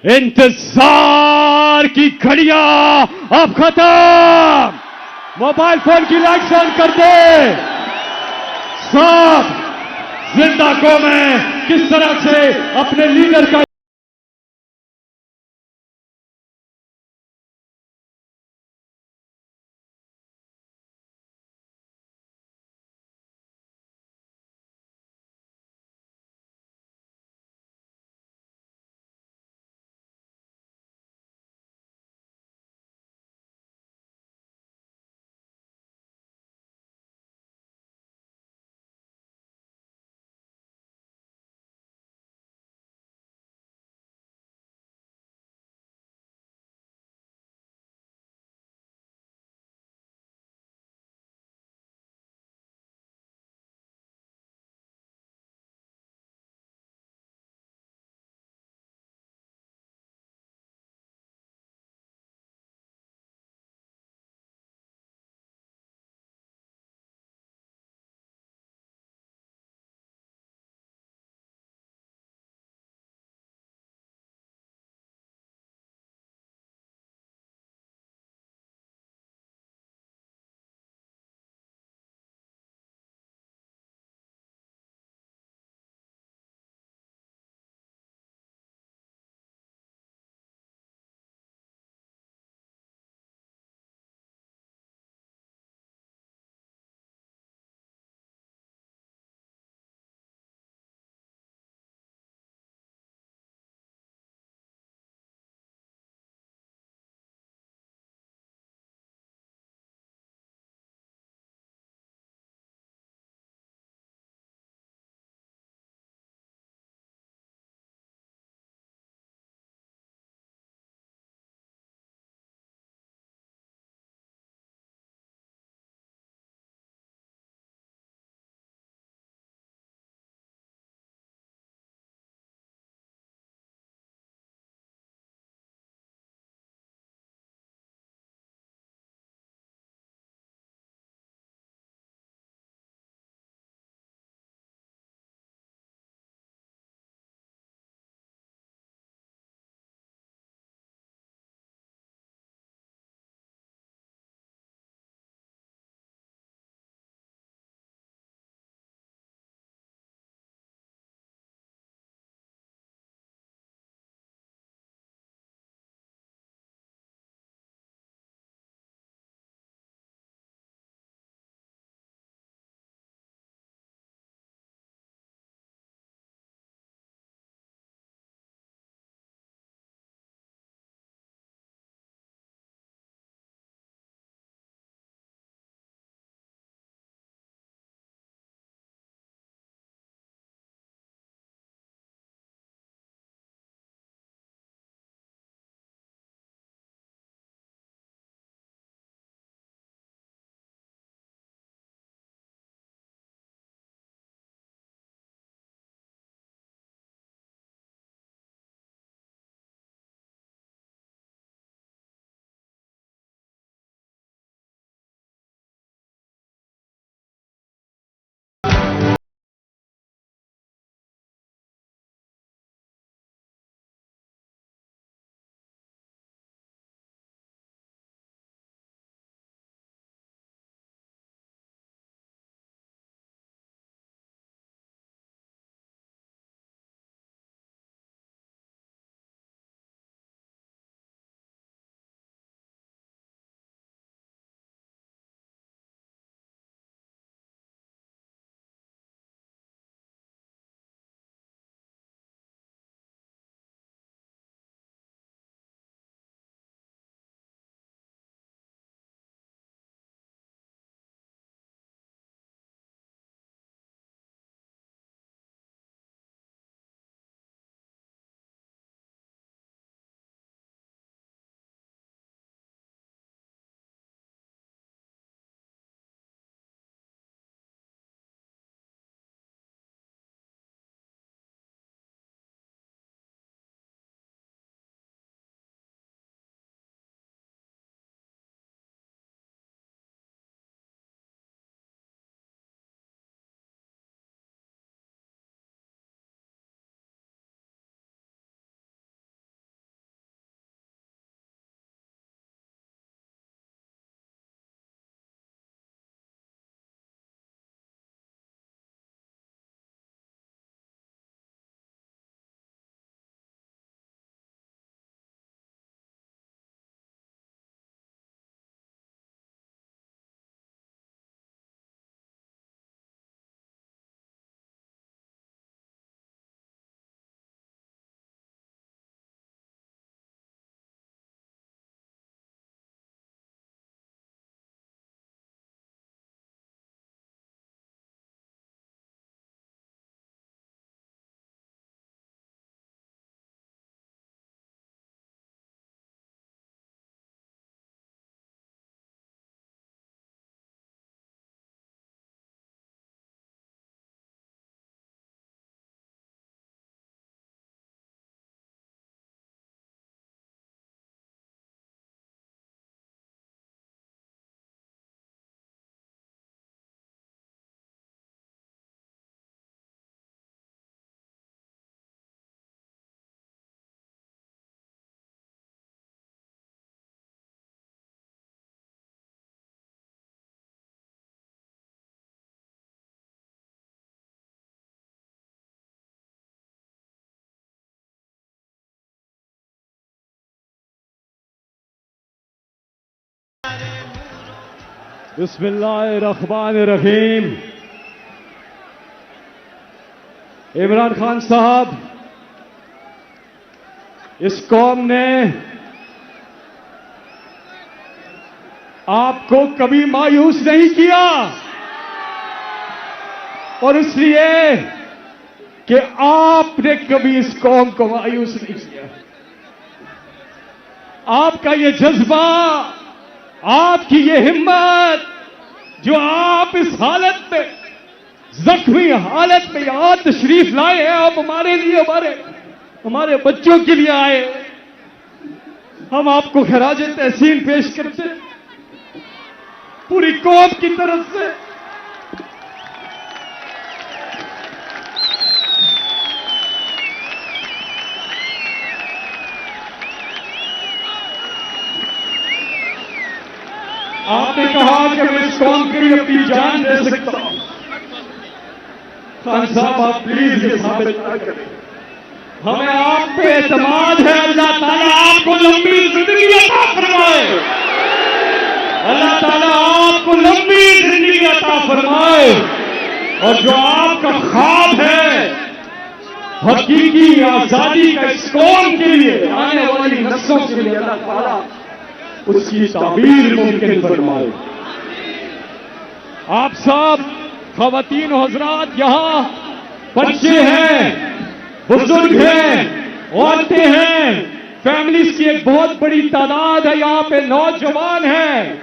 इंतजार की घड़ियां अब खत्म। मोबाइल फोन की लाइट्स ऑन कर दे। सब जिंदा कौमें किस तरह से अपने लीडर का बिस्मिल्लाहिर्रहमानिर्रहीम। इमरान खान साहब, इस कौम ने आपको कभी मायूस नहीं किया, और इसलिए कि आपने कभी इस कौम को मायूस नहीं किया। आपका ये जज्बा, आपकी ये हिम्मत, जो आप इस हालत में, जख्मी हालत में यहां तशरीफ लाए हैं, आप हमारे लिए, हमारे बच्चों के लिए आए, हम आपको खराज तहसीन पेश करते हैं पूरी कौम की तरफ से। आपने कहा कि मैं इस कौम के लिए अपनी जान दे सकता हूं। खान साहब, आप प्लीज ये साबित ना करें। हमें आप पे एतमाद है। अल्लाह ताला आपको लंबी जिंदगी अता फरमाए। अल्लाह ताला आपको लंबी जिंदगी अता फरमाए, और जो आपका ख्वाब है हकीकी आजादी का इस कौम के लिए, आने वाली नस्लों के लिए, अल्लाह ताला उसकी ताबीर मुमकिन फरमाए। आप सब ख़वातीन और हज़रात, यहां बच्चे हैं, बुजुर्ग हैं, औरतें हैं, फैमिलीज की एक बहुत बड़ी तादाद है, यहां पे नौजवान हैं।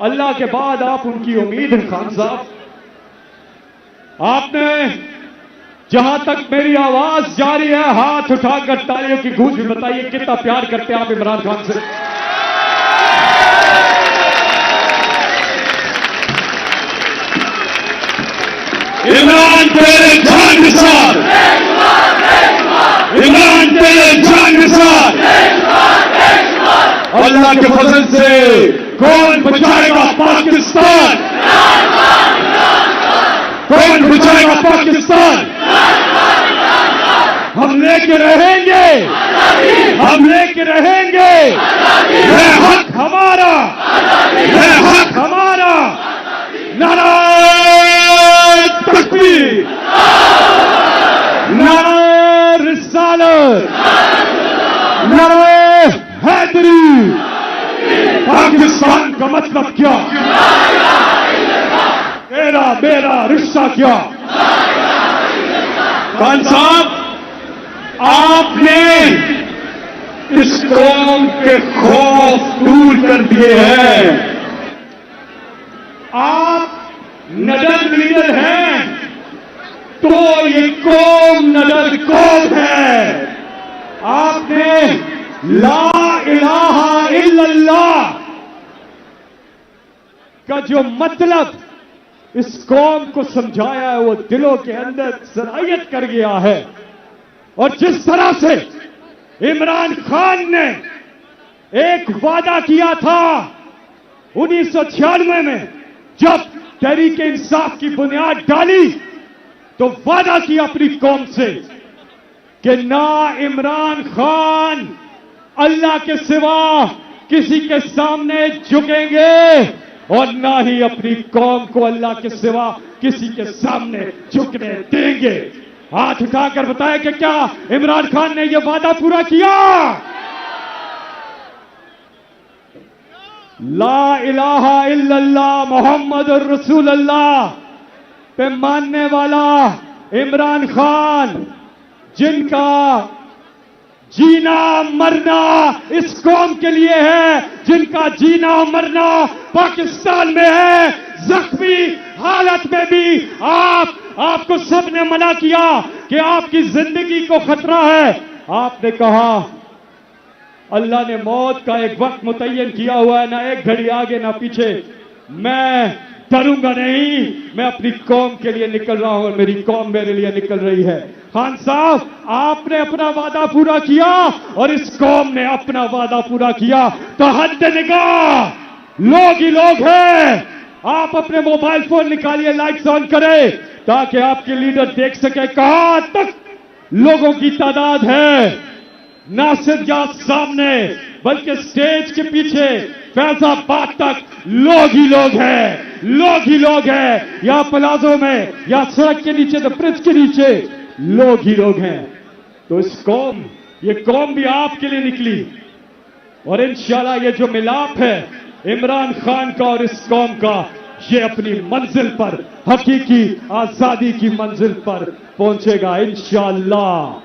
अल्लाह के बाद आप उनकी उम्मीद है। खान साहब, आपने जहां तक मेरी आवाज जारी है, हाथ उठाकर तालियों की गूंज में बताइए कितना प्यार करते हैं आप इमरान खान से। इमरान तेरे जान के साथ, इमरान तेरे जान के साथ। अल्लाह के फजल से कौन बचाएगा पाकिस्तान? कौन बचाएगा पाकिस्तान? हम लेके रहेंगे, हम लेके रहेंगे। है हक हमारा, है हक हमारा। नारे तकबीर, नारे रिसालत, नारे हैदरी। पाकिस्तान का मतलब क्या? तेरा मेरा रिश्ता क्या? खान साहब, आपने इस कौम के खौफ दूर कर दिए हैं। आप नडर लीडर हैं, तो ये कौम नडर कौम है। आपने ला इलाहा इल्लल्लाह का जो मतलब इस कौम को समझाया है, वो दिलों के अंदर सरायत कर गया है। और जिस तरह से इमरान खान ने एक वादा किया था 1996 में, जब तहरीक इंसाफ की बुनियाद डाली, तो वादा किया अपनी कौम से कि ना इमरान खान अल्लाह के सिवा किसी के सामने झुकेंगे, और ना ही अपनी कौम को अल्लाह के सिवा किसी के सामने झुकने देंगे। हाथ उठाकर बताया कि क्या इमरान खान ने यह वादा पूरा किया? ला इलाहा इल्लल्लाह मोहम्मद रसूलुल्लाह पे मानने वाला इमरान खान, जिनका जीना मरना इस कौम के लिए है, जिनका जीना मरना पाकिस्तान में है, जख्मी हालत में भी आपको सबने मना किया कि आपकी जिंदगी को खतरा है। आपने कहा अल्लाह ने मौत का एक वक्त मुतय्यन किया हुआ है, ना एक घड़ी आगे ना पीछे। मैं डरूंगा नहीं, मैं अपनी कौम के लिए निकल रहा हूं और मेरी कौम मेरे लिए निकल रही है। खान साहब, आपने अपना वादा पूरा किया और इस कौम ने अपना वादा पूरा किया। तो हद निगाह, लोग ही लोग हैं। आप अपने मोबाइल फोन निकालिए, लाइट्स ऑन करें ताकि आपके लीडर देख सके कहां तक लोगों की तादाद है। ना सिर्फ यहां सामने, बल्कि स्टेज के पीछे फैजाबाद तक लोग ही लोग हैं। लोग ही लोग हैं, या प्लाजो में या सड़क के नीचे तो ब्रिज के नीचे लोग ही लोग हैं। तो ये कौम भी आपके लिए निकली और इंशाल्लाह ये जो मिलाप है इमरान खान का और इस कौम का, ये अपनी मंजिल पर, हकीकी आजादी की मंजिल पर पहुंचेगा इंशाल्लाह।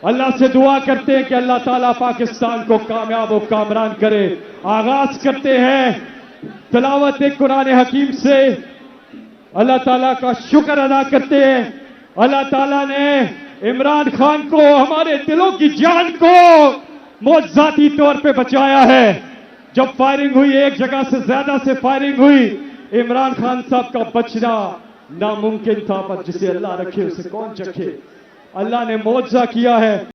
अल्लाह से दुआ करते हैं कि अल्लाह ताला पाकिस्तान को कामयाब और कामरान करे। आगाज करते हैं तिलावत कुरान हकीम से, अल्लाह ताला का शुक्र अदा करते हैं। अल्लाह ताला ने इमरान खान को, हमारे दिलों की जान को मौजूदी तौर पे बचाया है। जब फायरिंग हुई, एक जगह से ज्यादा से फायरिंग हुई, इमरान खान साहब का बचना नामुमकिन था, पर जिसे अल्लाह रखे उसे कौन चखे। अल्लाह ने मौजज़ा किया है।